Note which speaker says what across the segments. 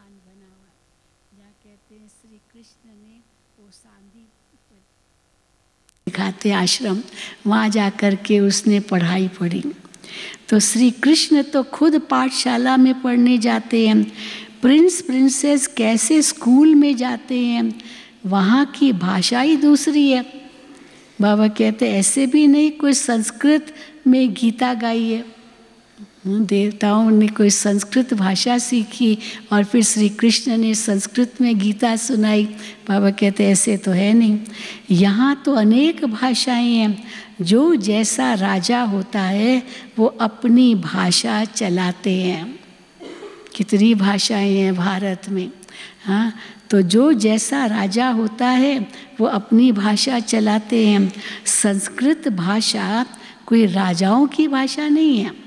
Speaker 1: स्थान बना हुआ है जहाँ कहते हैं श्री कृष्ण ने वो सांदी दिखाते आश्रम, वहाँ जा कर के उसने पढ़ाई पढ़ी। तो श्री कृष्ण तो खुद पाठशाला में पढ़ने जाते हैं, प्रिंस प्रिंसेस कैसे स्कूल में जाते हैं, वहाँ की भाषा ही दूसरी है। बाबा कहते ऐसे भी नहीं कोई संस्कृत में गीता गाई है, देवताओं ने कोई संस्कृत भाषा सीखी और फिर श्री कृष्ण ने संस्कृत में गीता सुनाई। बाबा कहते ऐसे तो है नहीं, यहाँ तो अनेक भाषाएं हैं। जो जैसा राजा होता है वो अपनी भाषा चलाते हैं। कितनी भाषाएं हैं भारत में, हाँ। तो जो जैसा राजा होता है वो अपनी भाषा चलाते हैं। संस्कृत भाषा कोई राजाओं की भाषा नहीं है।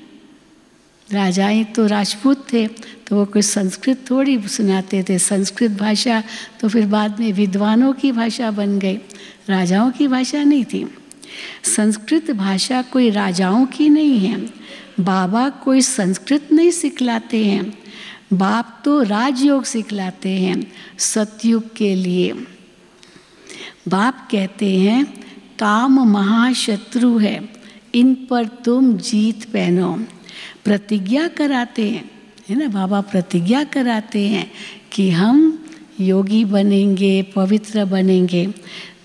Speaker 1: राजाएं तो राजपूत थे तो वो कोई संस्कृत थोड़ी सुनाते थे। संस्कृत भाषा तो फिर बाद में विद्वानों की भाषा बन गई, राजाओं की भाषा नहीं थी। संस्कृत भाषा कोई राजाओं की नहीं है। बाबा कोई संस्कृत नहीं सिखलाते हैं, बाप तो राजयोग सिखलाते हैं सतयुग के लिए। बाप कहते हैं काम महाशत्रु है, इन पर तुम जीत पहनो। प्रतिज्ञा कराते हैं, है ना, बाबा प्रतिज्ञा कराते हैं कि हम योगी बनेंगे, पवित्र बनेंगे।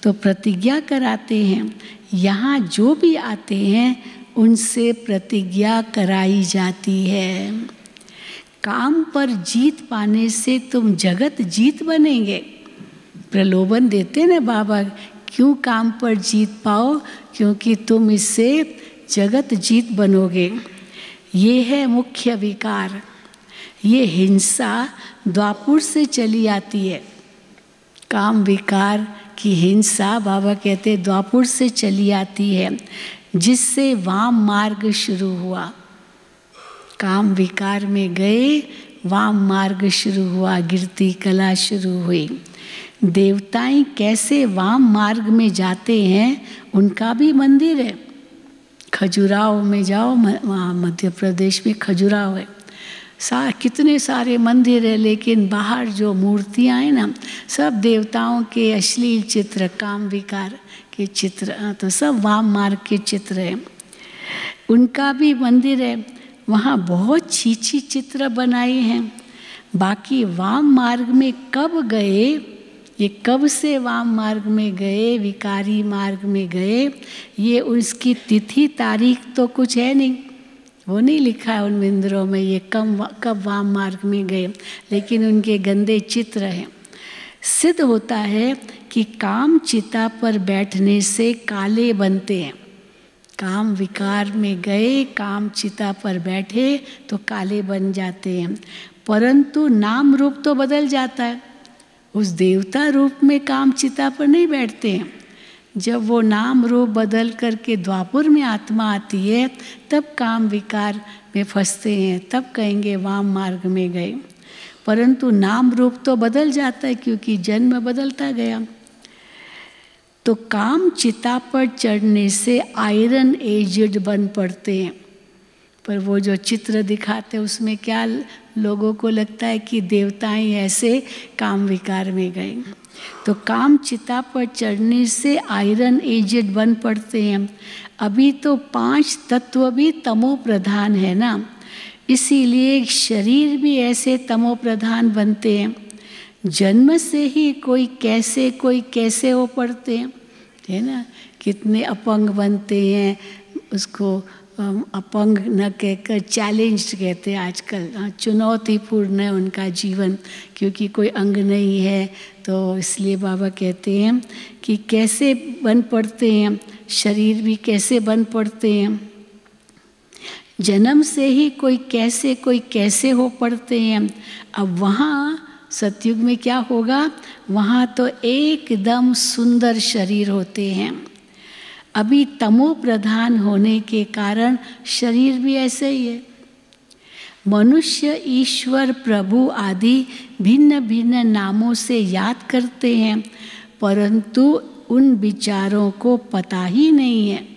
Speaker 1: तो प्रतिज्ञा कराते हैं। यहाँ जो भी आते हैं उनसे प्रतिज्ञा कराई जाती है। काम पर जीत पाने से तुम जगत जीत बनेंगे। प्रलोभन देते ना बाबा, क्यों काम पर जीत पाओ, क्योंकि तुम इससे जगत जीत बनोगे। ये है मुख्य विकार। ये हिंसा द्वापुर से चली आती है। काम विकार की हिंसा बाबा कहते द्वापुर से चली आती है, जिससे वाम मार्ग शुरू हुआ। काम विकार में गए, वाम मार्ग शुरू हुआ, गिरती कला शुरू हुई। देवताएं कैसे वाम मार्ग में जाते हैं, उनका भी मंदिर है। खजुराहो में जाओ, वहाँ मध्य प्रदेश में खजुराहो है, कितने सारे मंदिर है, लेकिन बाहर जो मूर्तियाँ हैं ना, सब देवताओं के अश्लील चित्र, काम विकार के चित्र, तो सब वाम मार्ग के चित्र हैं। उनका भी मंदिर है, वहाँ बहुत छीछी चित्र बनाए हैं। बाकी वाम मार्ग में कब गए, ये कब से वाम मार्ग में गए, विकारी मार्ग में गए, ये उसकी तिथि तारीख तो कुछ है नहीं, वो नहीं लिखा है उन मंदिरों में ये कब वाम मार्ग में गए, लेकिन उनके गंदे चित्र हैं। सिद्ध होता है कि काम चिता पर बैठने से काले बनते हैं। काम विकार में गए, काम चिता पर बैठे तो काले बन जाते हैं, परंतु नाम रूप तो बदल जाता है। उस देवता रूप में काम चिता पर नहीं बैठते हैं। जब वो नाम रूप बदल करके द्वापुर में आत्मा आती है, तब काम विकार में फंसते हैं, तब कहेंगे वाम मार्ग में गए। परंतु नाम रूप तो बदल जाता है, क्योंकि जन्म बदलता गया। तो काम चिता पर चढ़ने से आयरन एजेड बन पड़ते हैं। पर वो जो चित्र दिखाते उसमें क्या लोगों को लगता है कि देवताएं ऐसे काम विकार में गए। तो काम चिता पर चढ़ने से आयरन एजेड बन पड़ते हैं। अभी तो 5 तत्व भी तमो प्रधान है ना, इसीलिए शरीर भी ऐसे तमो प्रधान बनते हैं। जन्म से ही कोई कैसे हो पड़ते हैं, है ना। कितने अपंग बनते हैं, उसको अपंग न कहकर चैलेंज्ड कहते हैं आजकल। चुनौतीपूर्ण है उनका जीवन, क्योंकि कोई अंग नहीं है। तो इसलिए बाबा कहते हैं कि कैसे बन पड़ते हैं, शरीर भी कैसे बन पड़ते हैं। जन्म से ही कोई कैसे हो पड़ते हैं। अब वहाँ सतयुग में क्या होगा, वहाँ तो एकदम सुंदर शरीर होते हैं। अभी तमो प्रधान होने के कारण शरीर भी ऐसे ही है। मनुष्य ईश्वर प्रभु आदि भिन्न भिन्न नामों से याद करते हैं, परंतु उन विचारों को पता ही नहीं है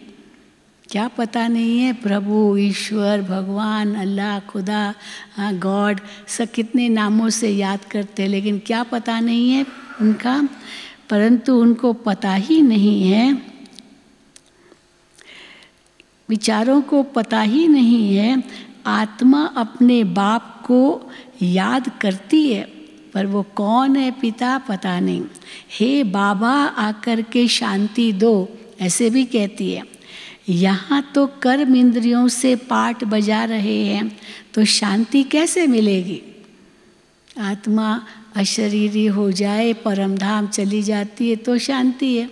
Speaker 1: क्या पता नहीं है, प्रभु, ईश्वर, भगवान, अल्लाह, खुदा, गॉड, सब कितने नामों से याद करते हैं, लेकिन क्या पता नहीं है उनका। परंतु उनको पता ही नहीं है, विचारों को पता ही नहीं है, आत्मा अपने बाप को याद करती है, पर वो कौन है पिता पता नहीं। हे बाबा आकर के शांति दो, ऐसे भी कहती है। यहाँ तो कर्म इंद्रियों से पाठ बजा रहे हैं, तो शांति कैसे मिलेगी? आत्मा अशरीरी हो जाए, परमधाम चली जाती है तो शांति है।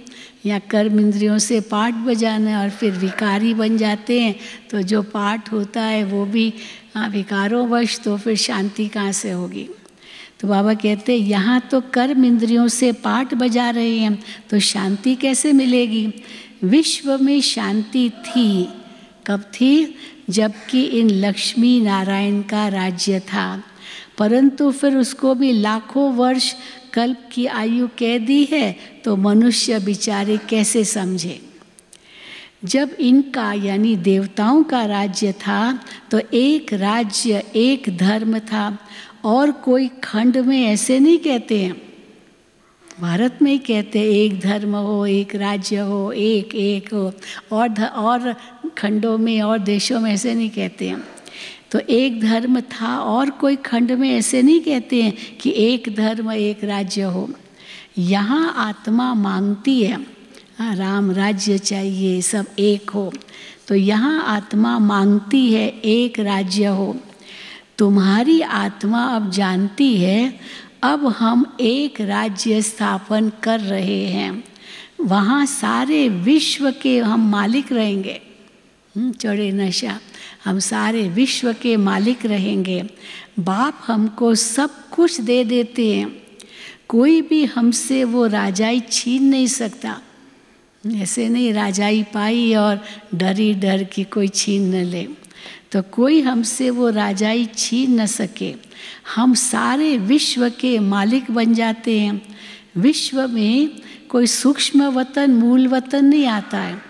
Speaker 1: या कर्म इंद्रियों से पाठ बजाना और फिर विकारी बन जाते हैं, तो जो पाठ होता है वो भी विकारों वश, तो फिर शांति कहाँ से होगी? तो बाबा कहते हैं यहाँ तो कर्म इंद्रियों से पाठ बजा रहे हैं, तो शांति कैसे मिलेगी? विश्व में शांति थी, कब थी? जबकि इन लक्ष्मी नारायण का राज्य था, परंतु फिर उसको भी लाखों वर्ष कल्प की आयु कह दी है, तो मनुष्य बेचारे कैसे समझे? जब इनका यानी देवताओं का राज्य था तो एक राज्य एक धर्म था, और कोई खंड में ऐसे नहीं कहते हैं, भारत में ही कहते हैं एक धर्म हो, एक राज्य हो, एक हो, और खंडों में और देशों में ऐसे नहीं कहते हैं। तो एक धर्म था और कोई खंड में ऐसे नहीं कहते हैं कि एक धर्म एक राज्य हो। यहाँ आत्मा मांगती है, राम राज्य चाहिए, सब एक हो, तो यहाँ आत्मा मांगती है एक राज्य हो। तुम्हारी आत्मा अब जानती है, अब हम एक राज्य स्थापन कर रहे हैं, वहाँ सारे विश्व के हम मालिक रहेंगे। चढ़े नशा, हम सारे विश्व के मालिक रहेंगे। बाप हमको सब कुछ दे देते हैं, कोई भी हमसे वो राजाई छीन नहीं सकता। ऐसे नहीं राजाई पाई और डरी डर की कोई छीन न ले, तो कोई हमसे वो राजाई छीन न सके। हम सारे विश्व के मालिक बन जाते हैं। विश्व में कोई सूक्ष्म वतन मूल वतन नहीं आता है।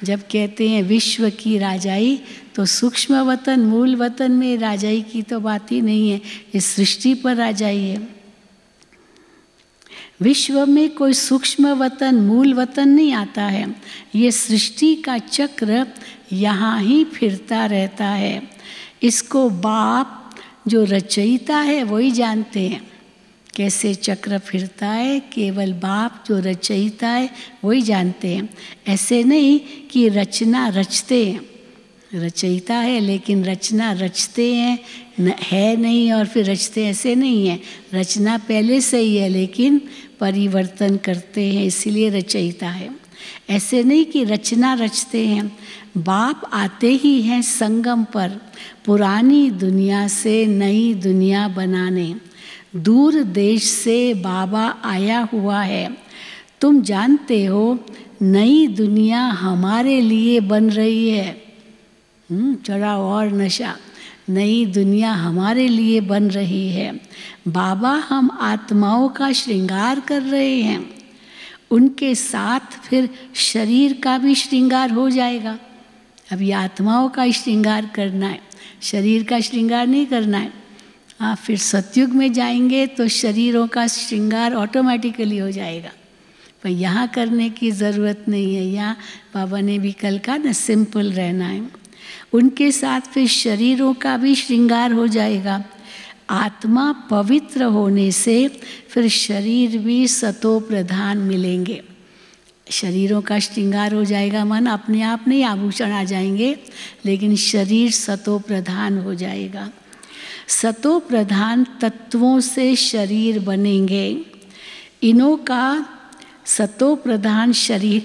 Speaker 1: जब कहते हैं विश्व की राजाई, तो सूक्ष्म वतन मूल वतन में राजाई की तो बात ही नहीं है, इस सृष्टि पर राजाई है। विश्व में कोई सूक्ष्म वतन मूल वतन नहीं आता है, ये सृष्टि का चक्र यहाँ ही फिरता रहता है। इसको बाप जो रचयिता है वही जानते हैं कैसे चक्र फिरता है, केवल बाप जो रचयिता है वही जानते हैं। ऐसे नहीं कि रचना रचते हैं, रचयिता है लेकिन रचना रचते हैं है नहीं और फिर रचते, ऐसे नहीं है। रचना पहले से ही है लेकिन परिवर्तन करते हैं, इसलिए रचयिता है। ऐसे नहीं कि रचना रचते हैं। बाप आते ही हैं संगम पर, पुरानी दुनिया से नई दुनिया बनाने। दूर देश से बाबा आया हुआ है। तुम जानते हो नई दुनिया हमारे लिए बन रही है। चढ़ा और नशा, नई दुनिया हमारे लिए बन रही है। बाबा हम आत्माओं का श्रृंगार कर रहे हैं, उनके साथ फिर शरीर का भी श्रृंगार हो जाएगा। अब ये आत्माओं का श्रृंगार करना है, शरीर का श्रृंगार नहीं करना है। फिर सतयुग में जाएंगे तो शरीरों का श्रृंगार ऑटोमेटिकली हो जाएगा, पर यहाँ करने की ज़रूरत नहीं है। यहाँ बाबा ने भी कल का ना सिंपल रहना है। उनके साथ फिर शरीरों का भी श्रृंगार हो जाएगा। आत्मा पवित्र होने से फिर शरीर भी सतो प्रधान मिलेंगे। शरीरों का श्रृंगार हो जाएगा, मन अपने आप नहीं आभूषण आ जाएंगे, लेकिन शरीर सतो प्रधान हो जाएगा। सतो प्रधान तत्वों से शरीर बनेंगे। इनों का सतो प्रधान शरीर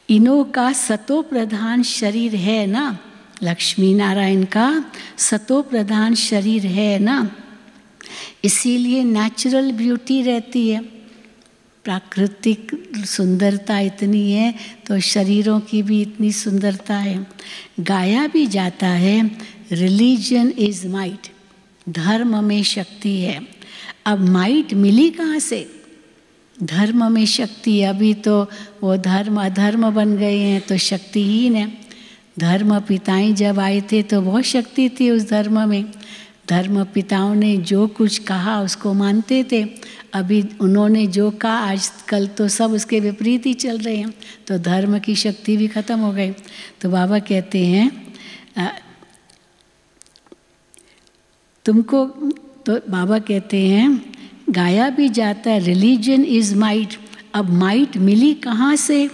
Speaker 1: इनों का सतो प्रधान शरीर है ना, लक्ष्मी नारायण का सतो प्रधान शरीर है ना, इसीलिए नेचुरल ब्यूटी रहती है। प्राकृतिक सुंदरता इतनी है तो शरीरों की भी इतनी सुंदरता है। गाया भी जाता है रिलीजन इज माइट, धर्म में शक्ति है। अब माइट मिली कहाँ से? धर्म में शक्ति, अभी तो वो धर्म अधर्म बन गए हैं तो शक्तिहीन है। धर्म पिताएं जब आए थे तो बहुत शक्ति थी उस धर्म में। धर्म पिताओं ने जो कुछ कहा उसको मानते थे। अभी उन्होंने जो कहा आजकल तो सब उसके विपरीत ही चल रहे हैं, तो धर्म की शक्ति भी खत्म हो गई। तो बाबा कहते हैं तुमको, तो बाबा कहते हैं गाया भी जाता है रिलीजन इज माइट। अब माइट मिली कहाँ से?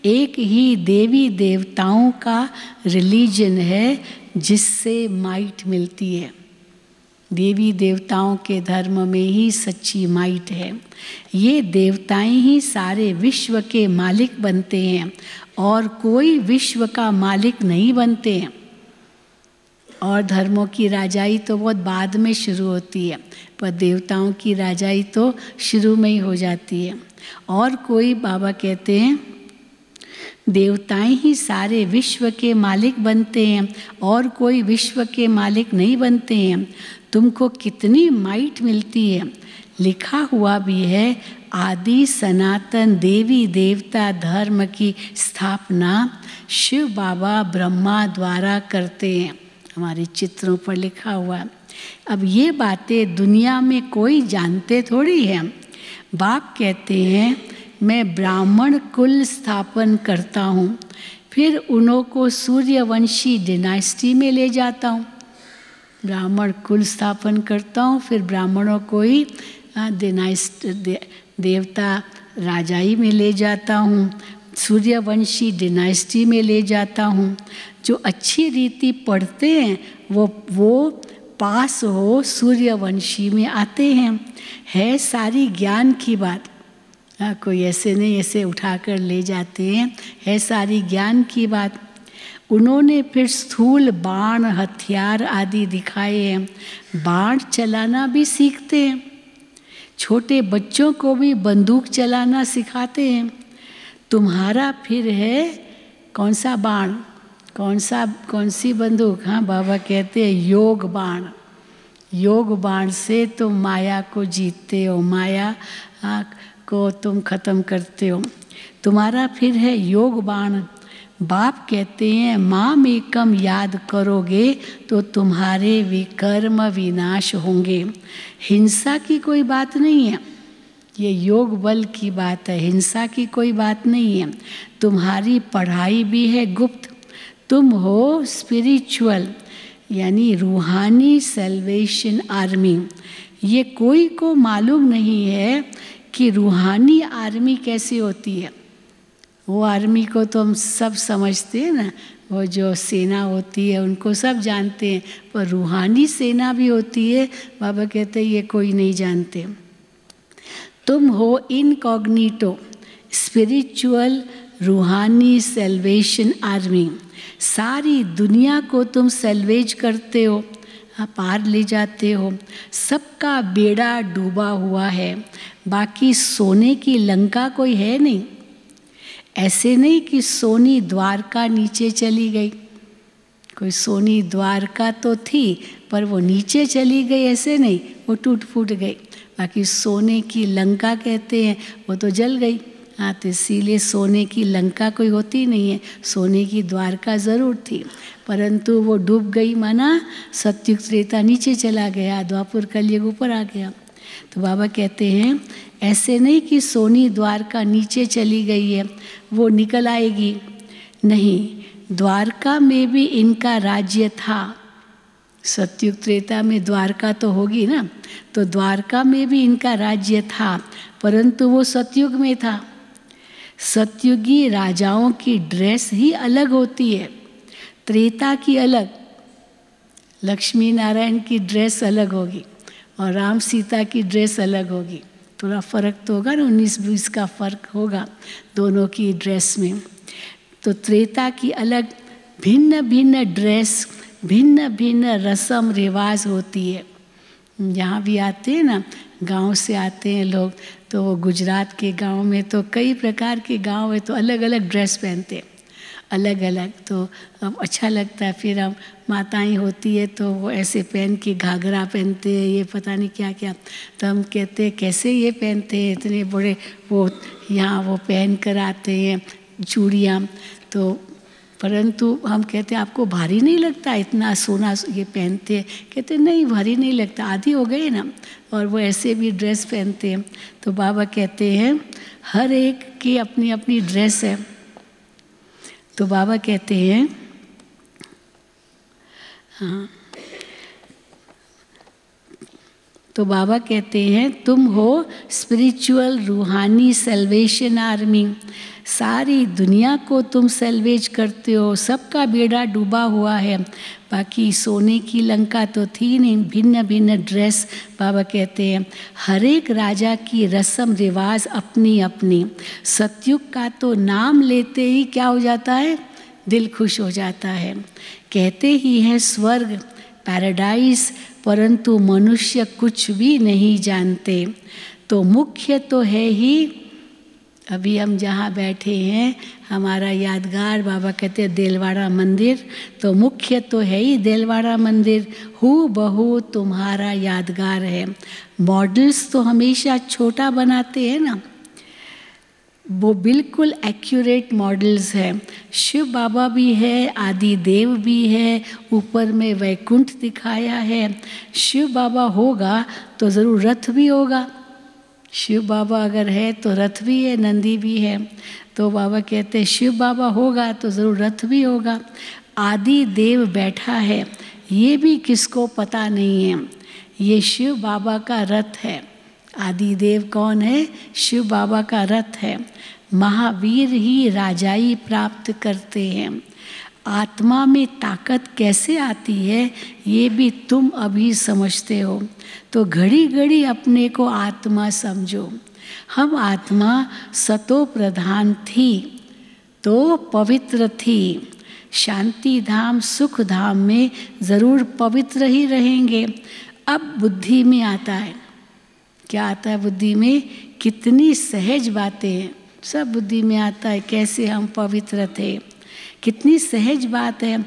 Speaker 1: एक ही देवी देवताओं का रिलीजन है जिससे माइट मिलती है। देवी देवताओं के धर्म में ही सच्ची माइट है। ये देवताएं ही सारे विश्व के मालिक बनते हैं और कोई विश्व का मालिक नहीं बनते हैं। और धर्मों की राजाई तो बहुत बाद में शुरू होती है, पर देवताओं की राजाई तो शुरू में ही हो जाती है। और कोई, बाबा कहते हैं देवताएं ही सारे विश्व के मालिक बनते हैं और कोई विश्व के मालिक नहीं बनते हैं। तुमको कितनी माइट मिलती है? लिखा हुआ भी है आदि सनातन देवी देवता धर्म की स्थापना शिव बाबा ब्रह्मा द्वारा करते हैं। हमारे चित्रों पर लिखा हुआ है। अब ये बातें दुनिया में कोई जानते थोड़ी है। बाप कहते हैं मैं ब्राह्मण कुल स्थापन करता हूँ, फिर उन्हों को सूर्यवंशी डिनास्टी में ले जाता हूँ। ब्राह्मण कुल स्थापन करता हूँ, फिर ब्राह्मणों को ही देवता राजाई में ले जाता हूँ, सूर्यवंशी डिनास्टी में ले जाता हूँ। जो अच्छी रीति पढ़ते हैं वो पास हो सूर्यवंशी में आते हैं। है सारी ज्ञान की बात। कोई ऐसे नहीं ऐसे उठाकर ले जाते हैं, है सारी ज्ञान की बात। उन्होंने फिर स्थूल बाण हथियार आदि दिखाए हैं। बाण चलाना भी सीखते हैं, छोटे बच्चों को भी बंदूक चलाना सिखाते हैं। तुम्हारा फिर है कौन सा बाण, कौन सी बंदूक? हाँ, बाबा कहते हैं योग बाण। योग बाण से तुम माया को जीतते हो, माया को तुम खत्म करते हो। तुम्हारा फिर है योग बाण। बाप कहते हैं माम एकम याद करोगे तो तुम्हारे विकर्म विनाश होंगे। हिंसा की कोई बात नहीं है, ये योग बल की बात है, हिंसा की कोई बात नहीं है। तुम्हारी पढ़ाई भी है गुप्त। तुम हो स्पिरिचुअल यानी रूहानी सेल्वेशन आर्मी। ये कोई को मालूम नहीं है कि रूहानी आर्मी कैसी होती है। वो आर्मी को तो हम सब समझते हैं ना, वो जो सेना होती है उनको सब जानते हैं, पर रूहानी सेना भी होती है। बाबा कहते हैं ये कोई नहीं जानते। तुम हो इनकॉग्निटो स्पिरिचुअल रूहानी सेल्वेशन आर्मी। सारी दुनिया को तुम सेल्वेज करते हो, पार ले जाते हो। सबका बेड़ा डूबा हुआ है, बाकी सोने की लंका कोई है नहीं। ऐसे नहीं कि सोनी द्वारका नीचे चली गई, कोई सोनी द्वारका तो थी पर वो नीचे चली गई, ऐसे नहीं, वो टूट फूट गई। बाकी सोने की लंका कहते हैं वो तो जल गई। हाँ, तो इसीलिए सोने की लंका कोई होती नहीं है। सोने की द्वारका ज़रूर थी, परंतु वो डूब गई, माना सतयुग त्रेता नीचे चला गया, द्वापर कलयुग ऊपर आ गया। तो बाबा कहते हैं ऐसे नहीं कि सोनी द्वारका नीचे चली गई है, वो निकल आएगी, नहीं। द्वारका में भी इनका राज्य था। सतयुग त्रेता में द्वारका तो होगी ना, तो द्वारका में भी इनका राज्य था, परंतु वो सतयुग में था। सतयुगी राजाओं की ड्रेस ही अलग होती है, त्रेता की अलग, लक्ष्मी नारायण की ड्रेस अलग होगी और राम सीता की ड्रेस अलग होगी। थोड़ा फ़र्क तो होगा ना, 19-20 का फ़र्क होगा दोनों की ड्रेस में। तो त्रेता की अलग भिन्न भिन्न ड्रेस, भिन्न भिन्न रस्म रिवाज होती है। यहाँ भी आते हैं ना, गांव से आते हैं लोग, तो वो गुजरात के गांव में तो कई प्रकार के गांव है, तो अलग अलग ड्रेस पहनते हैं, अलग अलग। तो अब अच्छा लगता है। फिर हम माताएं होती है तो वो ऐसे पहन के घाघरा पहनते हैं, ये पता नहीं क्या क्या। तो हम कहते हैं कैसे ये पहनते हैं, इतने बड़े वो यहाँ वो पहन कर आते हैं चूड़ियाँ। तो परंतु हम कहते हैं आपको भारी नहीं लगता इतना सोना ये पहनते हैं? कहते नहीं भारी नहीं लगता, आदी हो गए ना। और वो ऐसे भी ड्रेस पहनते हैं। तो बाबा कहते हैं हर एक की अपनी अपनी ड्रेस है। तो बाबा कहते हैं हाँ, तो बाबा कहते हैं तुम हो स्पिरिचुअल रूहानी सेल्वेशन आर्मी। सारी दुनिया को तुम सेल्वेज करते हो, सबका बेड़ा डूबा हुआ है। बाकी सोने की लंका तो थी नहीं, भिन्न भिन्न ड्रेस। बाबा कहते हैं हर एक राजा की रस्म रिवाज अपनी अपनी। सतयुग का तो नाम लेते ही क्या हो जाता है, दिल खुश हो जाता है। कहते ही हैं स्वर्ग पैराडाइज, परंतु मनुष्य कुछ भी नहीं जानते। तो मुख्य तो है ही अभी हम जहाँ बैठे हैं हमारा यादगार, बाबा कहते हैं देलवाड़ा मंदिर। तो मुख्य तो है ही देलवाड़ा मंदिर, हूबहू तुम्हारा यादगार है। मॉडल्स तो हमेशा छोटा बनाते हैं ना, वो बिल्कुल एक्यूरेट मॉडल्स है। शिव बाबा भी है, आदि देव भी है, ऊपर में वैकुंठ दिखाया है। शिव बाबा होगा तो ज़रूर रथ भी होगा। शिव बाबा अगर है तो रथ भी है, नंदी भी है। तो बाबा कहते हैं शिव बाबा होगा तो ज़रूर रथ भी होगा। आदि देव बैठा है, ये भी किसको पता नहीं है, ये शिव बाबा का रथ है। आदि देव कौन है, शिव बाबा का रथ है। महावीर ही राजाई प्राप्त करते हैं। आत्मा में ताकत कैसे आती है ये भी तुम अभी समझते हो। तो घड़ी घड़ी अपने को आत्मा समझो। हम आत्मा सतो प्रधान थी तो पवित्र थी। शांति धाम सुख धाम में ज़रूर पवित्र ही रहेंगे। अब बुद्धि में आता है, क्या आता है बुद्धि में, कितनी सहज बातें हैं, सब बुद्धि में आता है। कैसे हम पवित्र थे, कितनी सहज बात है।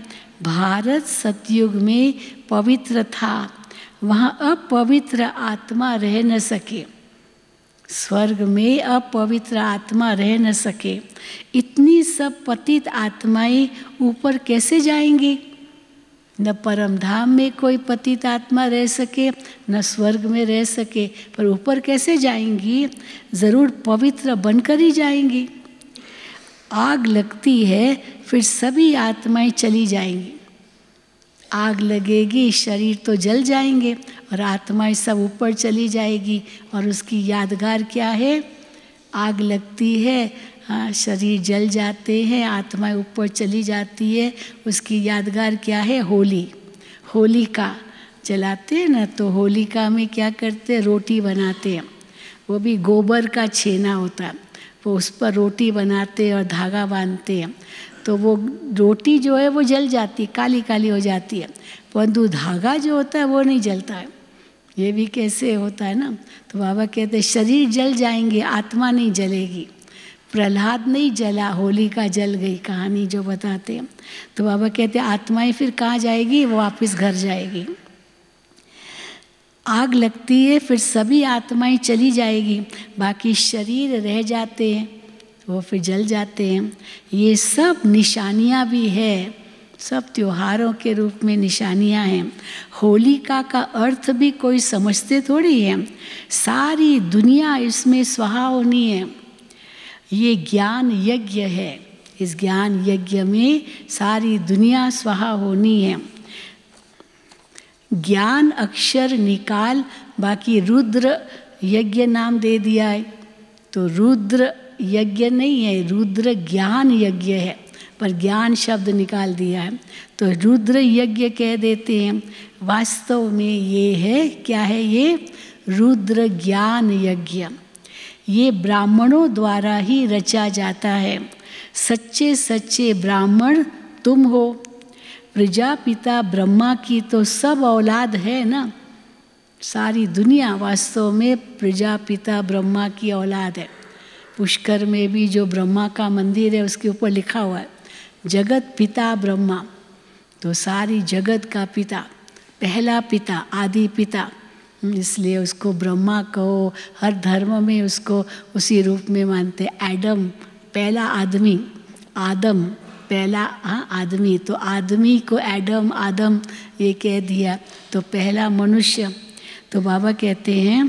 Speaker 1: भारत सतयुग में पवित्र था, वहाँ अपवित्र आत्मा रह न सके। स्वर्ग में अपवित्र आत्मा रह न सके। इतनी सब पतित आत्माएं ऊपर कैसे जाएंगी? न परम धाम में कोई पतित आत्मा रह सके, न स्वर्ग में रह सके, पर ऊपर कैसे जाएंगी? ज़रूर पवित्र बनकर ही जाएंगी। आग लगती है फिर सभी आत्माएं चली जाएंगी। आग लगेगी, शरीर तो जल जाएंगे और आत्माएं सब ऊपर चली जाएगी। और उसकी यादगार क्या है? आग लगती है, हाँ, शरीर जल जाते हैं, आत्माएं ऊपर चली जाती है। उसकी यादगार क्या है? होली, होलिका जलाते हैं ना। तो होलिका में क्या करते हैं? रोटी बनाते हैं। वो भी गोबर का छेना होता है, वो उस पर रोटी बनाते हैं और धागा बांधते हैं। तो वो रोटी जो है वो जल जाती है, काली काली हो जाती है, परंतु धागा जो होता है वो नहीं जलता है। ये भी कैसे होता है ना। तो बाबा कहते हैं शरीर जल जाएंगे, आत्मा नहीं जलेगी। प्रहलाद नहीं जला, होलिका जल गई, कहानी जो बताते हैं। तो बाबा कहते हैं आत्माएं फिर कहाँ जाएगी? वो वापस घर जाएगी। आग लगती है फिर सभी आत्माएं चली जाएगी, बाकी शरीर रह जाते हैं, वो फिर जल जाते हैं। ये सब निशानियाँ भी है, सब त्योहारों के रूप में निशानियाँ हैं। होलिका का अर्थ भी कोई समझते थोड़ी है। सारी दुनिया इसमें स्वाहा होनी है। ये ज्ञान यज्ञ है, इस ज्ञान यज्ञ में सारी दुनिया स्वाहा होनी है। ज्ञान अक्षर निकाल, बाकी रुद्र यज्ञ नाम दे दिया है। तो रुद्र यज्ञ नहीं है, रुद्र ज्ञान यज्ञ है, पर ज्ञान शब्द निकाल दिया है तो रुद्र यज्ञ कह देते हैं। वास्तव में ये है, क्या है ये? रुद्र ज्ञान यज्ञ। ये ब्राह्मणों द्वारा ही रचा जाता है। सच्चे सच्चे ब्राह्मण तुम हो। प्रजापिता ब्रह्मा की तो सब औलाद है ना। सारी दुनिया वास्तव में प्रजापिता ब्रह्मा की औलाद है। पुष्कर में भी जो ब्रह्मा का मंदिर है उसके ऊपर लिखा हुआ है जगत पिता ब्रह्मा, तो सारी जगत का पिता, पहला पिता, आदि पिता, इसलिए उसको ब्रह्मा कहो। हर धर्म में उसको उसी रूप में मानते। एडम पहला आदमी, आदम पहला आदमी, तो आदमी को एडम आदम ये कह दिया, तो पहला मनुष्य। तो बाबा कहते हैं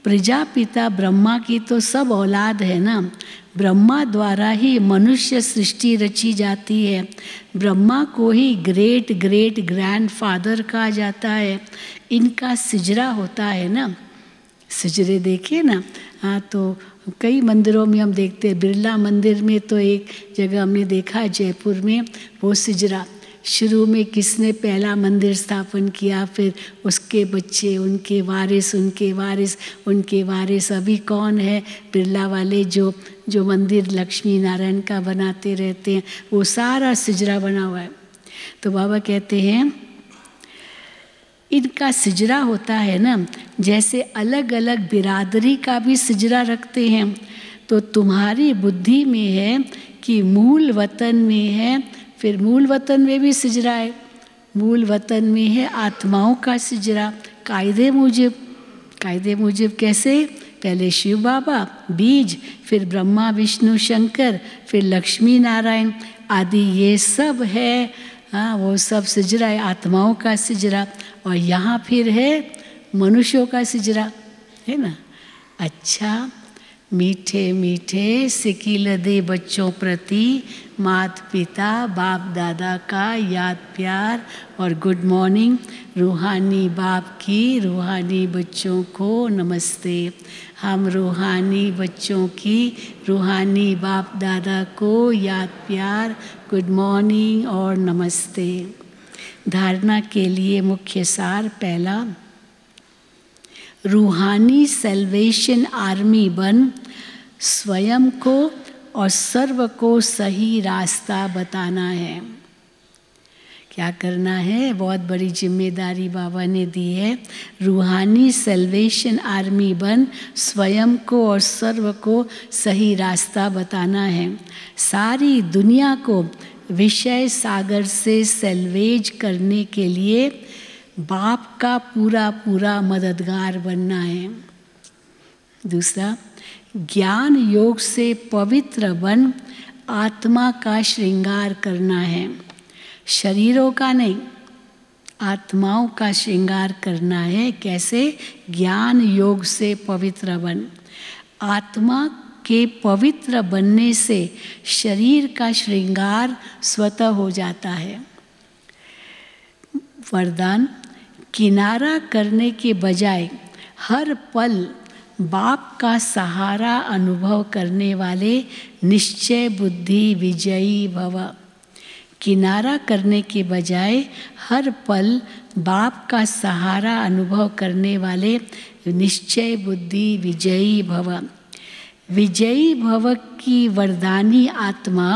Speaker 1: प्रजापिता ब्रह्मा की तो सब औलाद है ना, ब्रह्मा द्वारा ही मनुष्य सृष्टि रची जाती है, ब्रह्मा को ही ग्रेट ग्रेट ग्रैंडफादर कहा जाता है, इनका सिजरा होता है ना। सिजरे देखे ना, हाँ, तो कई मंदिरों में हम देखते हैं। बिरला मंदिर में तो एक जगह हमने देखा जयपुर में, वो सिजरा शुरू में किसने पहला मंदिर स्थापन किया, फिर उसके बच्चे, उनके वारिस, उनके वारिस, उनके वारिस, अभी कौन है बिरला वाले जो मंदिर लक्ष्मी नारायण का बनाते रहते हैं, वो सारा सिजरा बना हुआ है। तो बाबा कहते हैं इनका सिजरा होता है ना, जैसे अलग अलग बिरादरी का भी सिजरा रखते हैं, तो तुम्हारी बुद्धि में है कि मूल वतन में है, फिर मूल वतन में भी सिजरा है, मूल वतन में है आत्माओं का सिजरा कायदे मुजिब कैसे, पहले शिव बाबा बीज, फिर ब्रह्मा विष्णु शंकर, फिर लक्ष्मी नारायण आदि, ये सब है, हाँ, वो सब सिजरा है, आत्माओं का सिजरा। और यहाँ फिर है मनुष्यों का सिजरा, है ना। अच्छा, मीठे मीठे सिकिल दे बच्चों प्रति माता पिता बाप दादा का याद प्यार और गुड मॉर्निंग, रूहानी बाप की रूहानी बच्चों को नमस्ते। हम रूहानी बच्चों की रूहानी बाप दादा को याद प्यार, गुड मॉर्निंग और नमस्ते। धारणा के लिए मुख्य सार, पहला, रूहानी सेल्वेशन आर्मी बन स्वयं को और सर्व को सही रास्ता बताना है। क्या करना है, बहुत बड़ी जिम्मेदारी बाबा ने दी है। रूहानी सेल्वेशन आर्मी बन स्वयं को और सर्व को सही रास्ता बताना है। सारी दुनिया को विषय सागर से सेल्वेज करने के लिए बाप का पूरा पूरा मददगार बनना है। दूसरा, ज्ञान योग से पवित्र बन आत्मा का श्रृंगार करना है, शरीरों का नहीं, आत्माओं का श्रृंगार करना है। कैसे, ज्ञान योग से पवित्र बन। आत्मा के पवित्र बनने से शरीर का श्रृंगार स्वतः हो जाता है। वरदान, किनारा करने के बजाय हर पल बाप का सहारा अनुभव करने वाले निश्चय बुद्धि विजयी भव। किनारा करने के बजाय हर पल बाप का सहारा अनुभव करने वाले निश्चय बुद्धि विजयी भव। विजयी भव की वरदानी आत्मा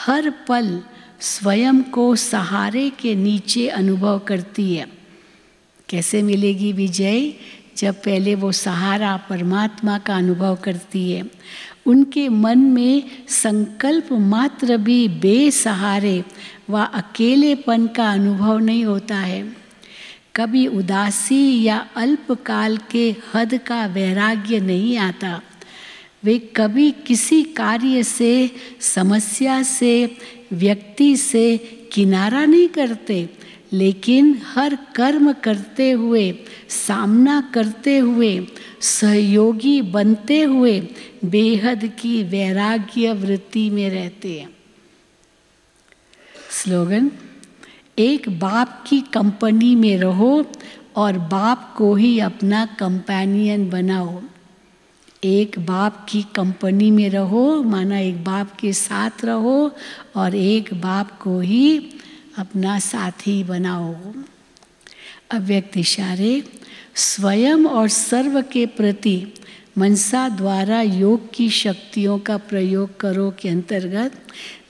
Speaker 1: हर पल स्वयं को सहारे के नीचे अनुभव करती है। कैसे मिलेगी विजय, जब पहले वो सहारा परमात्मा का अनुभव करती है। उनके मन में संकल्प मात्र भी बेसहारे व अकेलेपन का अनुभव नहीं होता है। कभी उदासी या अल्पकाल के हद का वैराग्य नहीं आता। वे कभी किसी कार्य से, समस्या से, व्यक्ति से किनारा नहीं करते, लेकिन हर कर्म करते हुए, सामना करते हुए, सहयोगी बनते हुए बेहद की वैराग्य वृत्ति में रहते हैं। स्लोगन, एक बाप की कंपनी में रहो और बाप को ही अपना कंपेनियन बनाओ। एक बाप की कंपनी में रहो, माना एक बाप के साथ रहो और एक बाप को ही अपना साथी बनाओ। अव्यक्त इशारे, स्वयं और सर्व के प्रति मनसा द्वारा योग की शक्तियों का प्रयोग करो के अंतर्गत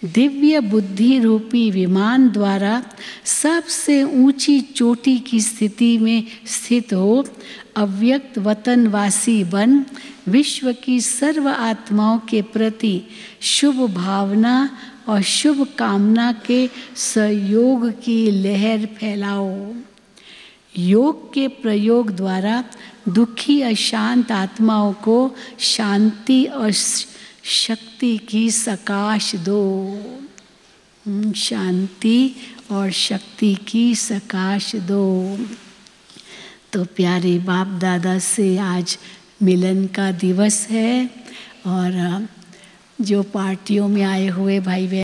Speaker 1: दिव्य बुद्धि रूपी विमान द्वारा सबसे ऊंची चोटी की स्थिति में स्थित हो अव्यक्त वतनवासी बन विश्व की सर्व आत्माओं के प्रति शुभ भावना और शुभ कामना के सहयोग की लहर फैलाओ। योग के प्रयोग द्वारा दुखी अशांत आत्माओं को शांति और शक्ति की सकाश दो। शांति और शक्ति की सकाश दो। तो प्यारे बाप दादा से आज मिलन का दिवस है और जो पार्टियों में आए हुए भाई बहन